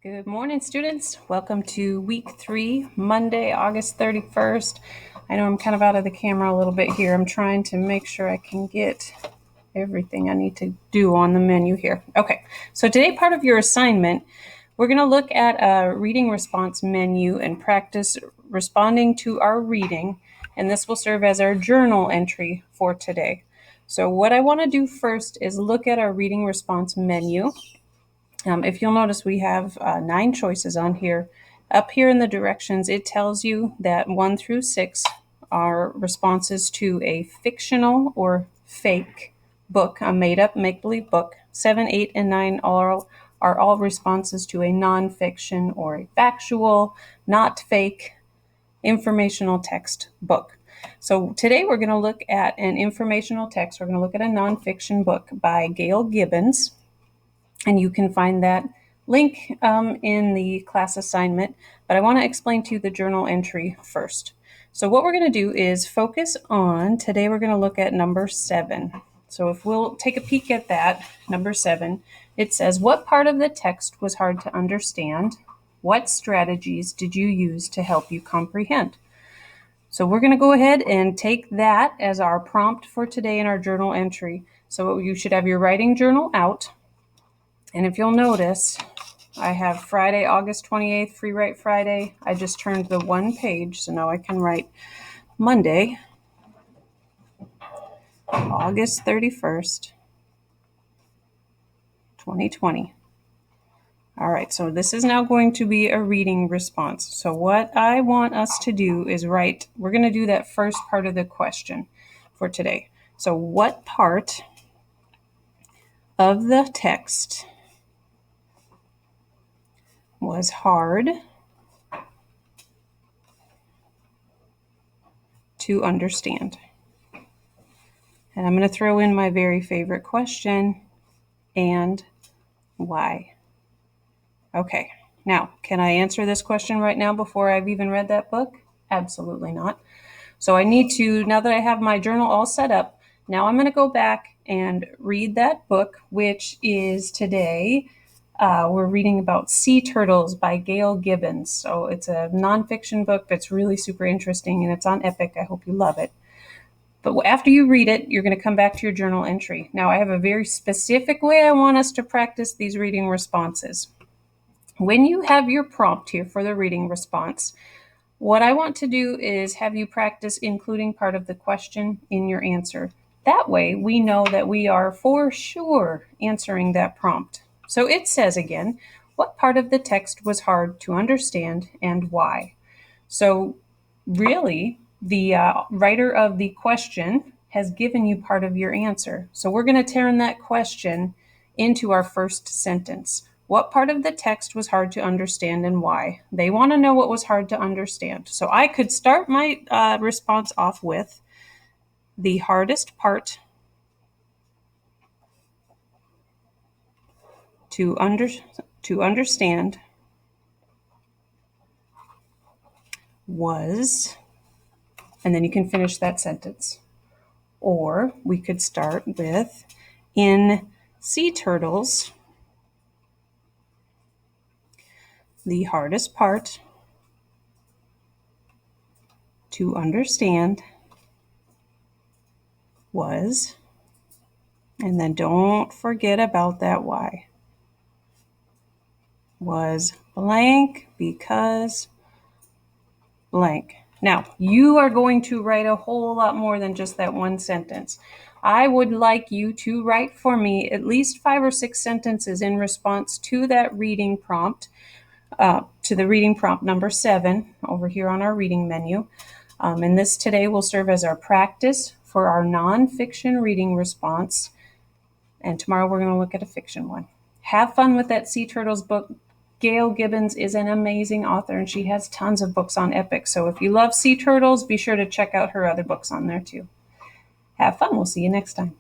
Good morning, students. Welcome to week 3, Monday, August 31st. I know I'm kind of out of the camera a little bit here. I'm trying to make sure I can get everything I need to do on the menu here. Okay, so today part of your assignment, we're going to look at a reading response menu and practice responding to our reading, and this will serve as our journal entry for today. So what I want to do first is look at our reading response menu. If you'll notice, we have 9 choices on here. Up here in the directions, it tells you that 1 through 6 are responses to a fictional or fake book, a made-up make-believe book. 7, 8, and 9 are all responses to a nonfiction or a factual, not fake, informational text book. So today we're going to look at an informational text. We're going to look at a nonfiction book by Gail Gibbons. And you can find that link in the class assignment, but I want to explain to you the journal entry first. So what we're going to do is focus on, today we're going to look at number 7. So if we'll take a peek at that, number 7, it says, what part of the text was hard to understand? What strategies did you use to help you comprehend? So we're going to go ahead and take that as our prompt for today in our journal entry. So you should have your writing journal out. And if you'll notice, I have Friday, August 28th, Free Write Friday. I just turned the 1 page, so now I can write Monday, August 31st, 2020. All right, so this is now going to be a reading response. So what I want us to do is write, we're going to do that first part of the question for today. So what part of the text was hard to understand? And I'm going to throw in my very favorite question, and why? Okay, now, can I answer this question right now before I've even read that book? Absolutely not. So I need to, now that I have my journal all set up, now I'm going to go back and read that book, which is today, we're reading about Sea Turtles by Gail Gibbons. So it's a nonfiction book that's really super interesting, and it's on Epic. I hope you love it. But after you read it, you're going to come back to your journal entry. Now, I have a very specific way I want us to practice these reading responses. When you have your prompt here for the reading response, what I want to do is have you practice including part of the question in your answer. That way, we know that we are for sure answering that prompt. So it says again, what part of the text was hard to understand and why? So really, the writer of the question has given you part of your answer. So we're going to turn that question into our first sentence. What part of the text was hard to understand and why? They want to know what was hard to understand. So I could start my response off with, the hardest part to understand was, and then you can finish that sentence. Or we could start with, in Sea Turtles, the hardest part to understand was, and then don't forget about that why, was blank because blank. Now, you are going to write a whole lot more than just that one sentence. I would like you to write for me at least 5 or 6 sentences in response to that reading prompt, to the reading prompt number 7 over here on our reading menu. And this today will serve as our practice for our nonfiction reading response. And tomorrow we're going to look at a fiction one. Have fun with that Sea Turtles book. Gail Gibbons is an amazing author, and she has tons of books on Epic. So if you love Sea Turtles, be sure to check out her other books on there too. Have fun. We'll see you next time.